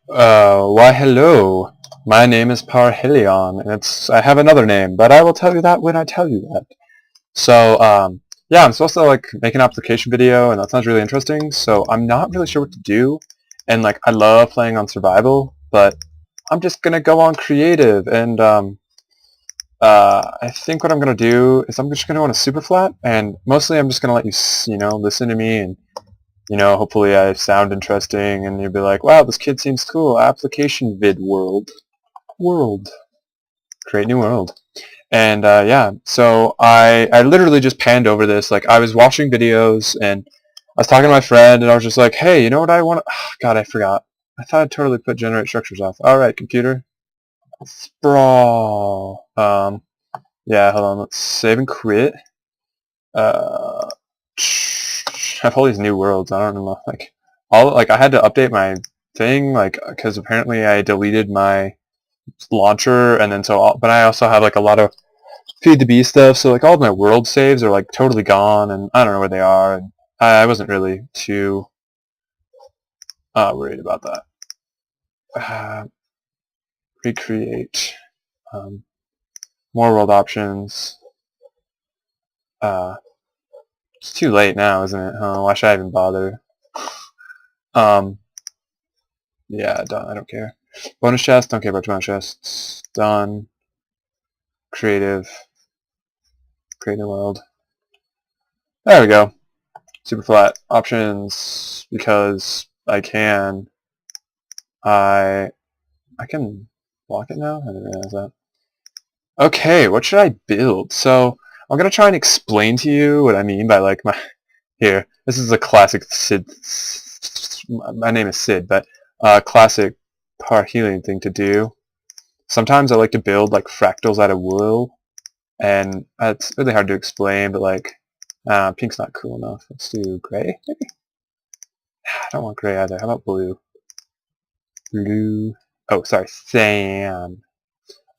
Why hello. My name is Parhelion, and I have another name, but I will tell you that when I tell you that. So, yeah, I'm supposed to, like, make an application video, and that sounds really interesting, so I'm not really sure what to do, and, like, I love playing on survival, but I'm just gonna go on creative, and, I think what I'm gonna do is I'm just gonna go on a super flat, and mostly I'm just gonna let you, listen to me, and hopefully I sound interesting and you'll be like, wow, this kid seems cool. Application vid world. World. Create new world. And yeah, so I literally just panned over this. Like I was watching videos and I was talking to my friend and I was just like, hey, you know what I want to... Oh, God, I forgot. I thought I totally put generate structures off. Alright, computer. Sprawl. Yeah, hold on. Let's save and quit. Uh, I have all these new worlds. I don't know, like I had to update my thing, like because apparently I deleted my launcher, and then but I also have like a lot of feed the bee stuff, so like all of my world saves are like totally gone, and I don't know where they are, and I wasn't really too worried about that. Recreate, um, more world options. It's too late now, isn't it? Why should I even bother? Um, yeah, done. I don't care. Bonus chest, don't care about bonus chests. Done. Creative. Create new world. There we go. Super flat. Options, because I can. I can block it now? I didn't realize that. Okay, what should I build? So, I'm going to try and explain to you what I mean by like my... Here, this is a classic Sid... My name is Sid, but classic Parhelion thing to do. Sometimes I like to build like fractals out of wool, and it's really hard to explain, but like pink's not cool enough. Let's do gray, maybe? I don't want gray either. How about blue? Blue. Oh, sorry, cyan.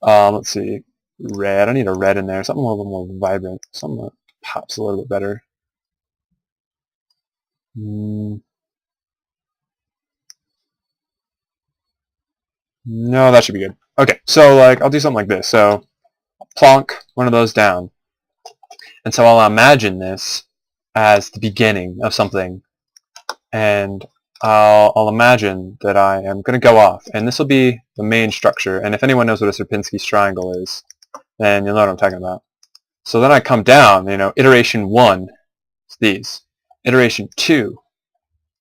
Let's see. Red. I need a red in there. Something a little more vibrant. Something that pops a little bit better. No, that should be good. Okay, so like I'll do something like this. So plonk one of those down. And so I'll imagine this as the beginning of something, and I'll imagine that I am going to go off, and this will be the main structure. And if anyone knows what a Sierpinski's triangle is, then you'll know what I'm talking about. So then I come down, iteration 1 is these. Iteration 2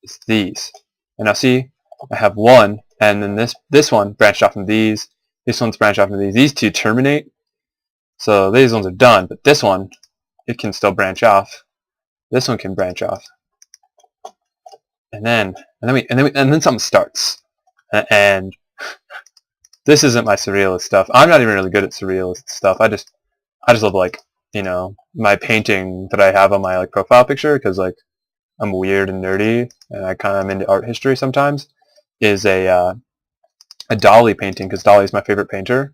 is these. And now see, I have 1, and then this one branched off into these. This one's branched off into these. These two terminate. So these ones are done, but this one, it can still branch off. This one can branch off. And then something starts. And this isn't my surrealist stuff. I'm not even really good at surrealist stuff. I just love like, my painting that I have on my like profile picture, because like I'm weird and nerdy and I kind of am into art history sometimes, is a Dali painting, because Dali is my favorite painter.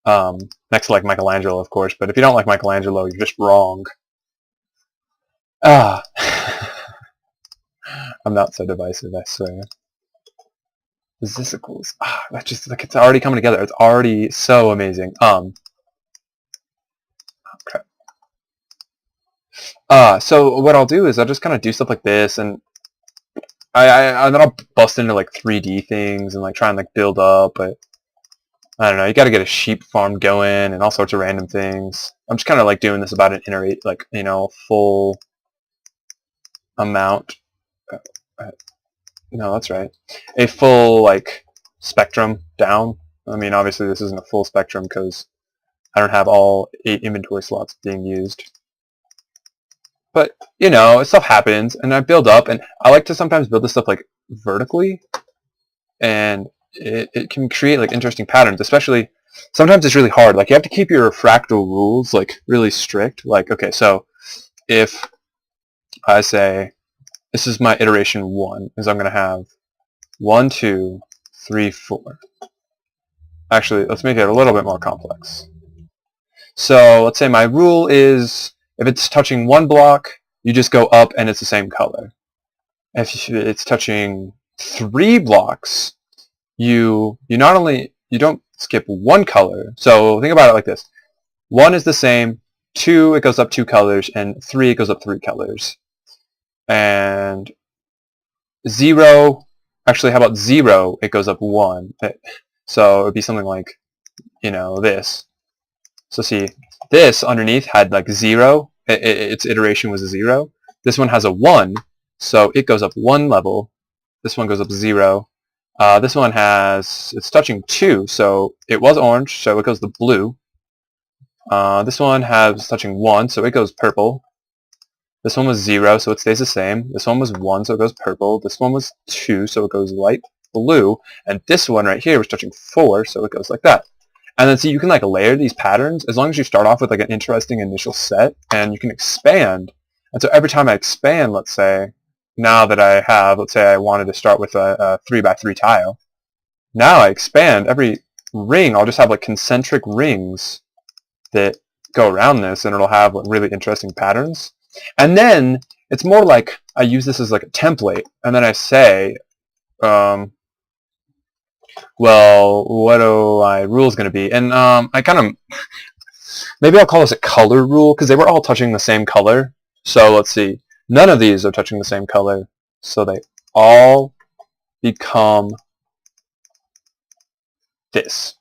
Next to like Michelangelo, of course, but if you don't like Michelangelo, you're just wrong. Ah. I'm not so divisive, I swear. Vesicles. That just like it's already coming together. It's already so amazing. Crap. So what I'll do is I'll just kind of do stuff like this, and and then I'll bust into like 3D things and like try and like build up. But I don't know. You got to get a sheep farm going and all sorts of random things. I'm just kind of like doing this about an iterate, like full amount. No, that's right. A full like spectrum down. I mean, obviously this isn't a full spectrum because I don't have all 8 inventory slots being used. But, stuff happens, and I build up, and I like to sometimes build this stuff like vertically, and it can create like interesting patterns, especially sometimes it's really hard. Like you have to keep your fractal rules like really strict. Like, okay, so if I say this is my iteration 1, is I'm going to have 1, 2, 3, 4. Actually, let's make it a little bit more complex. So let's say my rule is if it's touching 1 block, you just go up and it's the same color. If it's touching 3 blocks, you don't skip one color. So think about it like this. 1 is the same, 2 it goes up 2 colors, and 3 it goes up 3 colors. And 0, actually how about 0 it goes up 1. So it would be something like, you know, this. So see, this underneath had like 0, its iteration was a 0. This one has a 1, so it goes up 1 level. This one goes up 0. This one it's touching 2, so it was orange, so it goes to blue. This one has touching 1, so it goes purple. This one was 0, so it stays the same. This one was 1, so it goes purple. This one was 2, so it goes light blue. And this one right here was touching 4, so it goes like that. And then see, you can like layer these patterns as long as you start off with like an interesting initial set, and you can expand. And so every time I expand, let's say, now that I have, let's say I wanted to start with a 3x3 tile. Now I expand every ring. I'll just have like concentric rings that go around this, and it'll have like really interesting patterns. And then it's more like I use this as like a template, and then I say, well, what are my rules going to be? And I kind of, maybe I'll call this a color rule, because they were all touching the same color. So let's see, none of these are touching the same color, so they all become this.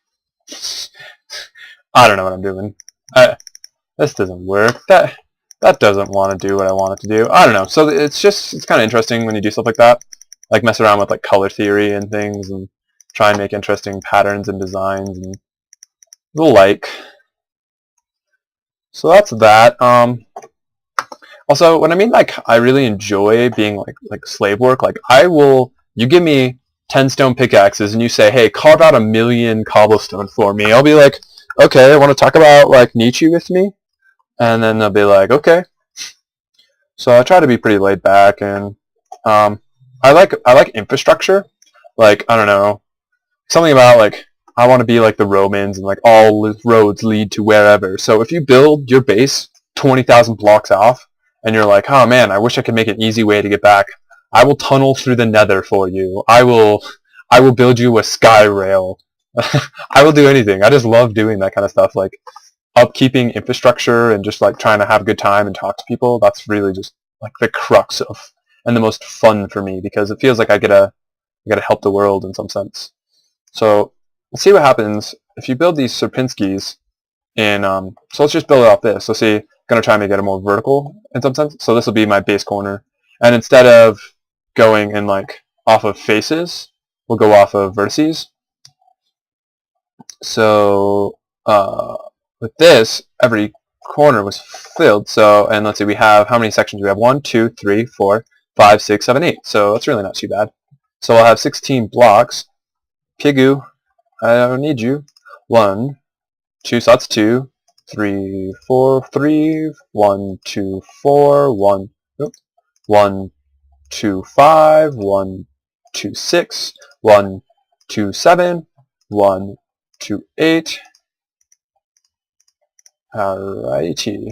I don't know what I'm doing. This doesn't work. That doesn't want to do what I want it to do. I don't know. So it's kind of interesting when you do stuff like that. Like mess around with like color theory and things and try and make interesting patterns and designs and the like. So that's that. Also, when I mean like I really enjoy being like slave work, like you give me 10 stone pickaxes and you say, hey, carve out 1,000,000 cobblestone for me. I'll be like, okay, I want to talk about like Nietzsche with me? And then they'll be like, okay. So I try to be pretty laid back, and I like infrastructure. Like, I don't know, something about like I want to be like the Romans and like all roads lead to wherever. So if you build your base 20,000 blocks off, and you're like, oh man, I wish I could make an easy way to get back, I will tunnel through the Nether for you. I will build you a sky rail. I will do anything. I just love doing that kind of stuff, like upkeeping infrastructure and just like trying to have a good time and talk to people. That's really just like the crux of and the most fun for me, because it feels like I gotta help the world in some sense. So let's see what happens if you build these Sierpinskis in. So let's just build it off this. So see, I'm gonna try and make it more vertical in some sense. So this will be my base corner, and instead of going in like off of faces, we'll go off of vertices. So with this, every corner was filled. So, and let's see, we have how many sections? We have 1, 2, 3, 4, 5, 6, 7, 8. So that's really not too bad. So I'll have 16 blocks. Pigu, I don't need you. 1, 2, so that's 2, 3, 4, 3, 1, 2, 4, 1, 1, 2, 5, 1, 2, 6, 1, 2, 7, 1, 2, 8. Alrighty.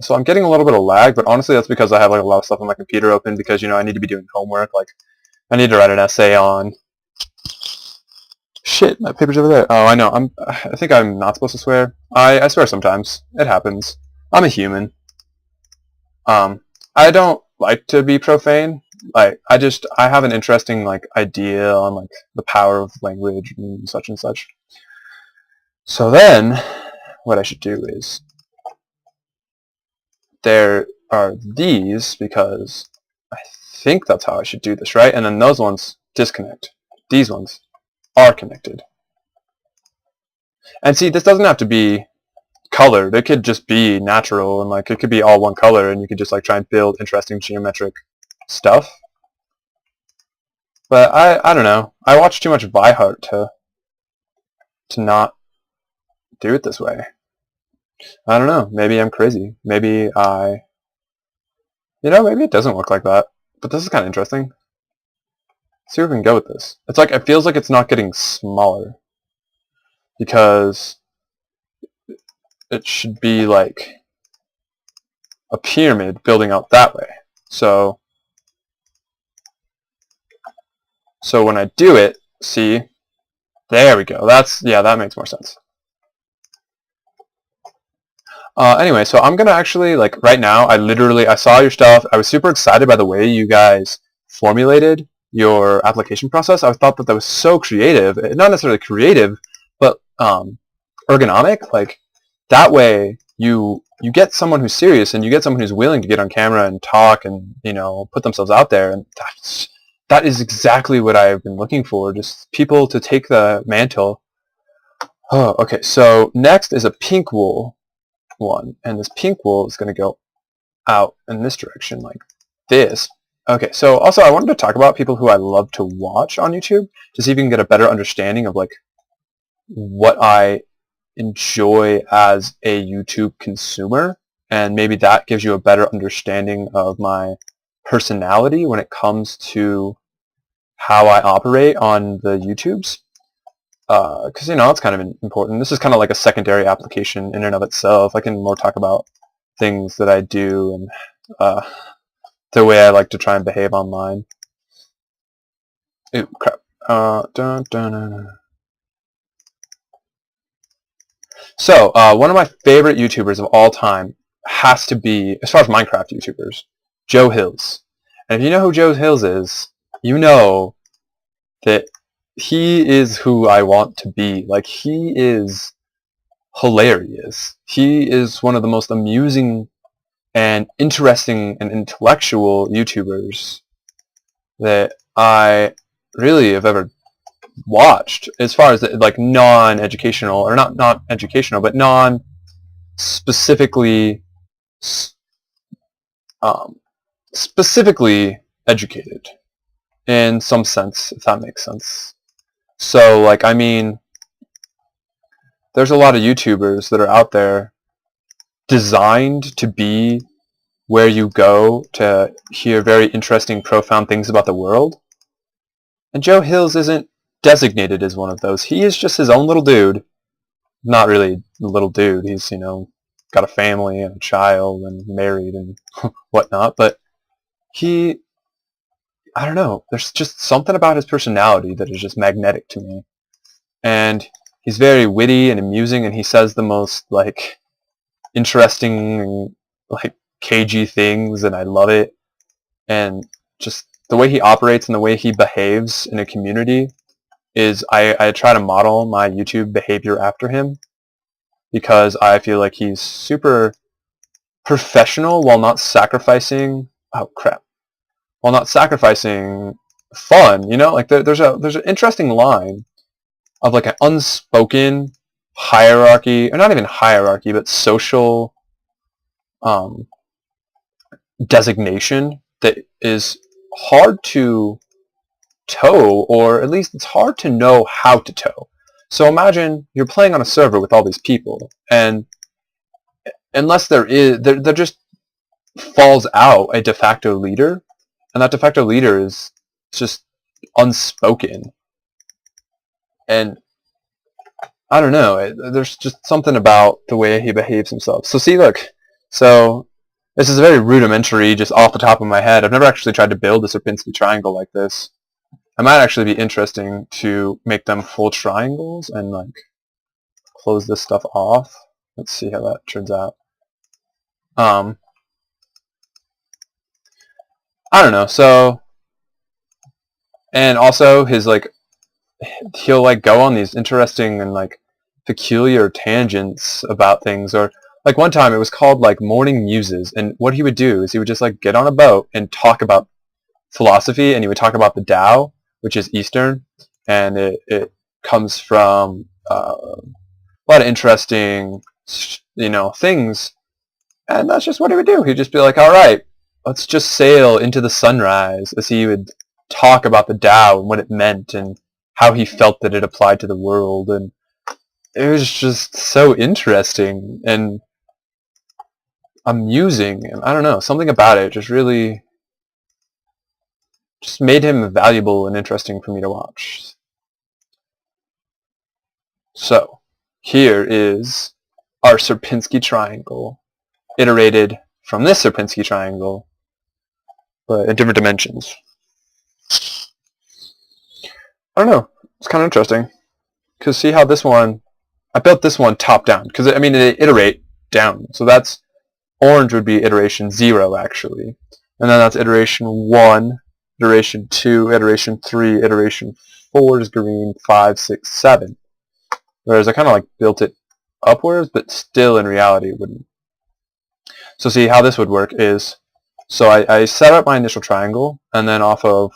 So I'm getting a little bit of lag, but honestly that's because I have like a lot of stuff on my computer open, because you know I need to be doing homework. Like I need to write an essay on. Shit, my paper's over there. Oh, I know. I think I'm not supposed to swear. I swear sometimes. It happens. I'm a human. I don't like to be profane. Like I have an interesting like idea on like the power of language and such and such. So then what I should do is, there are these, because I think that's how I should do this, right? And then those ones disconnect. These ones are connected. And see, this doesn't have to be colored. It could just be natural, and like it could be all one color, and you could just like try and build interesting geometric stuff. But I don't know. I watch too much Vihart to not do it this way. I don't know. Maybe I'm crazy. Maybe maybe it doesn't look like that. But this is kind of interesting. Let's see where we can go with this. It's like, it feels like it's not getting smaller, because it should be like a pyramid building out that way. So when I do it, See? There we go. That makes more sense. Anyway, so I'm gonna actually, like, right now, I saw your stuff. I was super excited by the way you guys formulated your application process. I thought that was so creative. Not necessarily creative, but ergonomic. Like, that way you get someone who's serious and you get someone who's willing to get on camera and talk and, you know, put themselves out there. And that is exactly what I've been looking for. Just people to take the mantle. Oh, okay. So next is a pink wool one, and this pink wool is going to go out in this direction like this. Okay, so also I wanted to talk about people who I love to watch on YouTube to see if you can get a better understanding of like what I enjoy as a YouTube consumer, and maybe that gives you a better understanding of my personality when it comes to how I operate on the YouTubes. Because, you know, it's kind of important. This is kind of like a secondary application in and of itself. I can more talk about things that I do and the way I like to try and behave online. Ooh, crap. So, one of my favorite YouTubers of all time has to be, as far as Minecraft YouTubers, Joe Hills. And if you know who Joe Hills is, you know that he is who I want to be. Like, he is hilarious. He is one of the most amusing and interesting and intellectual YouTubers that I really have ever watched, as far as like non-educational, or not educational, but non-specifically specifically educated in some sense, if that makes sense. So, like, I mean, there's a lot of YouTubers that are out there designed to be where you go to hear very interesting, profound things about the world. And Joe Hills isn't designated as one of those. He is just his own little dude. Not really a little dude. He's, you know, got a family and a child and married and whatnot. But he, I don't know, there's just something about his personality that is just magnetic to me. And he's very witty and amusing, and he says the most, like, interesting and, like, cagey things, and I love it. And just the way he operates and the way he behaves in a community is, I try to model my YouTube behavior after him, because I feel like he's super professional while not sacrificing, while not sacrificing fun, you know? Like, there's an interesting line of, like, an unspoken hierarchy, or not even hierarchy, but social designation that is hard to toe, or at least it's hard to know how to toe. So imagine you're playing on a server with all these people, and unless there just falls out a de facto leader, and that de facto leader is just unspoken. And I don't know, there's just something about the way he behaves himself. So see, look, so this is a very rudimentary, just off the top of my head. I've never actually tried to build a Sierpinski triangle like this. It might actually be interesting to make them full triangles and, like, close this stuff off. Let's see how that turns out. I don't know, so, and also his, like, he'll, like, go on these interesting and, like, peculiar tangents about things, or, like, one time it was called, like, Morning Muses, and what he would do is he would just, like, get on a boat and talk about philosophy, and he would talk about the Tao, which is Eastern, and it comes from a lot of interesting, you know, things, and that's just what he would do. He'd just be like, all right, let's just sail into the sunrise, as he would talk about the Tao and what it meant and how he felt that it applied to the world, and it was just so interesting and amusing, and I don't know, something about it just really just made him valuable and interesting for me to watch. So, here is our Sierpinski triangle, iterated from this Sierpinski triangle, but in different dimensions. I don't know. It's kind of interesting. Because see how this one, I built this one top down. Because, I mean, they iterate down. So that's, orange would be iteration 0, actually. And then that's iteration 1, iteration 2, iteration 3, iteration 4 is green, 5, 6, 7. Whereas I kind of like built it upwards, but still in reality it wouldn't. So see how this would work is, so I set up my initial triangle, and then off of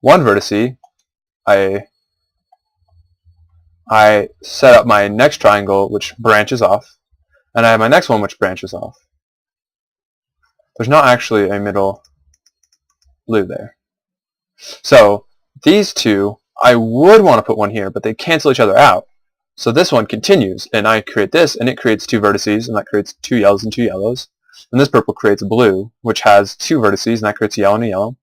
one vertice, I set up my next triangle, which branches off, and I have my next one, which branches off. There's not actually a middle blue there. So these two, I would want to put one here, but they cancel each other out. So this one continues, and I create this, and it creates two vertices, and that creates two yellows and two yellows. And this purple creates a blue, which has two vertices, and that creates a yellow and a yellow.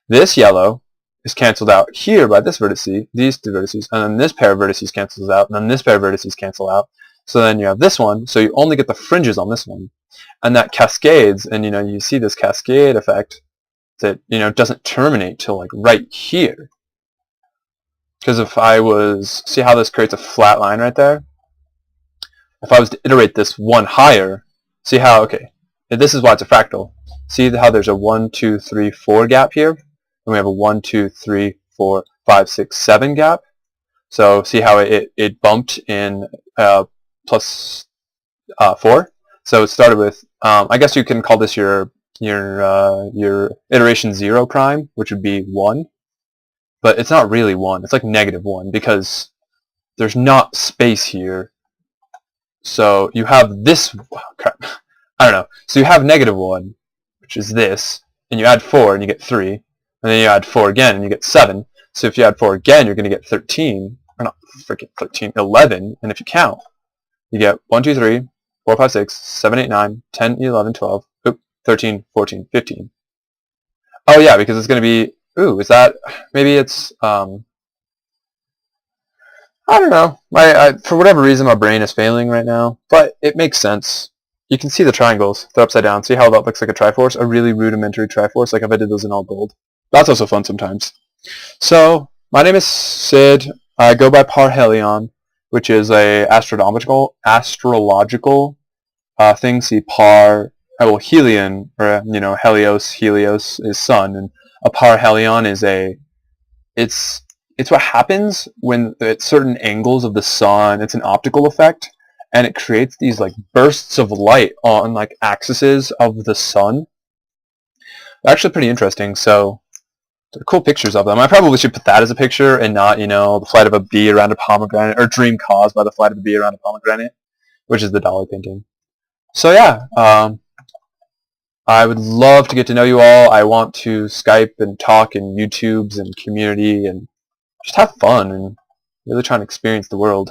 This yellow is canceled out here by this vertice, these two vertices, and then this pair of vertices cancels out, and then this pair of vertices cancel out. So then you have this one, so you only get the fringes on this one. And that cascades, and you see this cascade effect that doesn't terminate till like right here. Because if I was, see how this creates a flat line right there? If I was to iterate this one higher, see how, okay, this is why it's a fractal. See how there's a 1, 2, 3, 4 gap here? And we have a 1, 2, 3, 4, 5, 6, 7 gap. So see how it bumped in plus 4? So it started with, I guess you can call this your iteration 0 prime, which would be 1. But it's not really 1. It's like -1 because there's not space here. So you have this, oh, crap, I don't know. So you have -1, which is this, and you add 4 and you get 3, and then you add 4 again and you get 7. So if you add 4 again, you're going to get 13, or not freaking 13, 11, and if you count, you get 1, 2, 3, 4, 5, 6, 7, 8, 9, 10, 11, 12, 13, 14, 15. Oh yeah, because it's going to be, ooh, is that, maybe it's, I don't know. For whatever reason, my brain is failing right now, but it makes sense. You can see the triangles. They're upside down. See how that looks like a Triforce? A really rudimentary Triforce, like if I did those in all gold. That's also fun sometimes. So, my name is Sid. I go by Parhelion, which is a astrological thing. See, Helion, or Helios is sun, and a parhelion is it's what happens when at certain angles of the sun. It's an optical effect, and it creates these like bursts of light on like axes of the sun. They're actually pretty interesting. So they're cool pictures of them. I probably should put that as a picture and not the flight of a bee around a pomegranate, or dream caused by the flight of a bee around a pomegranate, which is the Dolly painting. So yeah, I would love to get to know you all. I want to Skype and talk and YouTubes and community and just have fun and really try and experience the world.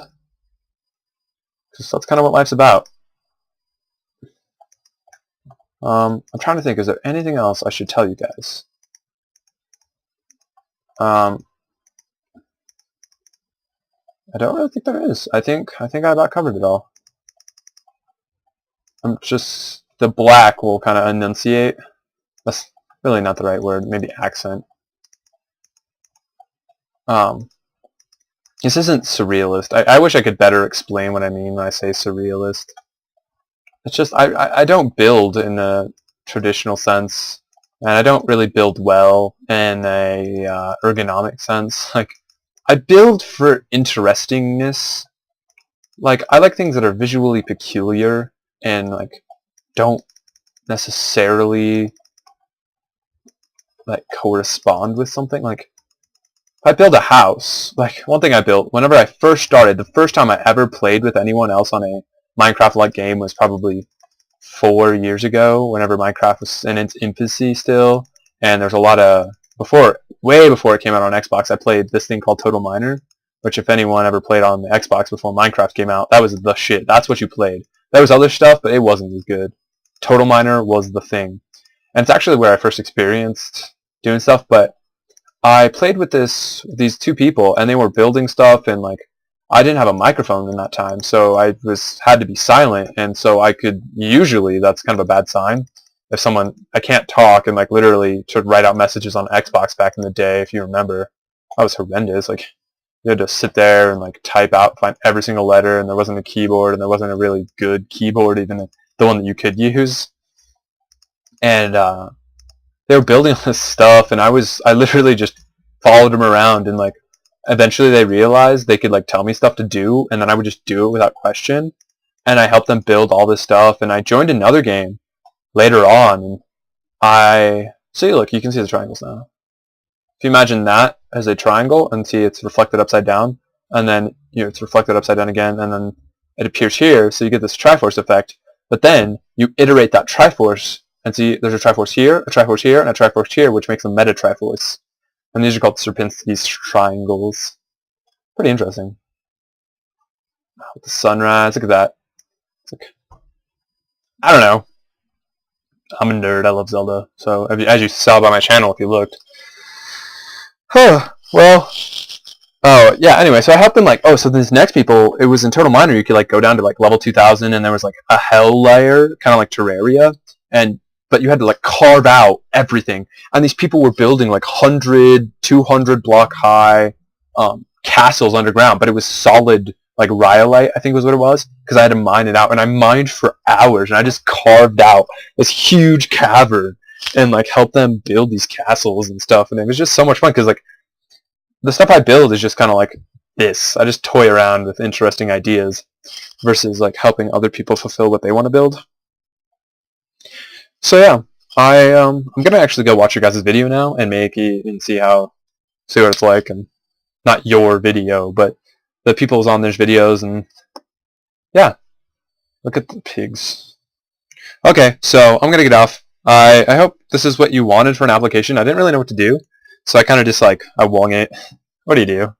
Because that's kind of what life's about. I'm trying to think, is there anything else I should tell you guys? I don't really think there is. I think I about covered it all. The black will kind of enunciate. That's really not the right word. Maybe accent. This isn't surrealist. I wish I could better explain what I mean when I say surrealist. It's just I don't build in a traditional sense, and I don't really build well in a ergonomic sense. Like, I build for interestingness. Like, I like things that are visually peculiar and like don't necessarily like correspond with something. Like, if I build a house, like one thing I built whenever I first started, the first time I ever played with anyone else on a Minecraft-like game was probably 4 years ago, whenever Minecraft was in its infancy still, and there's a lot of, way before it came out on Xbox, I played this thing called Total Miner, which if anyone ever played on the Xbox before Minecraft came out, that was the shit. That's what you played. There was other stuff, but it wasn't as good. Total Miner was the thing. And it's actually where I first experienced doing stuff, but I played with these two people, and they were building stuff, and like, I didn't have a microphone in that time, so I had to be silent, and so I could, usually, that's kind of a bad sign. If I can't talk, and like literally should write out messages on Xbox back in the day, if you remember. That was horrendous. Like, you had to sit there and like type out, find every single letter, and there wasn't a keyboard, and there wasn't a really good keyboard, even the one that you could use. And they were building all this stuff, and I literally just followed them around, and like eventually they realized they could like tell me stuff to do, and then I would just do it without question. And I helped them build all this stuff, and I joined another game later on, and see, look, you can see the triangles now. If you imagine that as a triangle and see it's reflected upside down, and then it's reflected upside down again, and then it appears here, so you get this Triforce effect. But then you iterate that Triforce, and see there's a Triforce here, a Triforce here, and a Triforce here, which makes a Meta Triforce. And these are called Sierpinski's triangles. Pretty interesting. With the sunrise, look at that. It's like, I don't know. I'm a nerd. I love Zelda. So as you saw by my channel, if you looked. Well. Oh yeah. Anyway, so I helped them like. Oh, so these next people, it was in Turtle Miner. You could like go down to like level 2000, and there was like a hell layer, kind of like Terraria, but you had to like carve out everything. And these people were building like 100, 200 block high castles underground, but it was solid. Like rhyolite, I think was what it was, because I had to mine it out, and I mined for hours, and I just carved out this huge cavern, and like helped them build these castles and stuff, and it was just so much fun, because like the stuff I build is just kind of like this. I just toy around with interesting ideas, versus like helping other people fulfill what they want to build. So yeah, I'm gonna actually go watch your guys' video now and see what it's like, and not your video, but the people's on their videos, and yeah, look at the pigs. Okay, so I'm gonna get off. I hope this is what you wanted for an application. I didn't really know what to do, so I kind of just like I wung it. What do you do?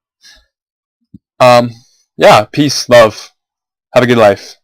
Yeah, peace, love, have a good life.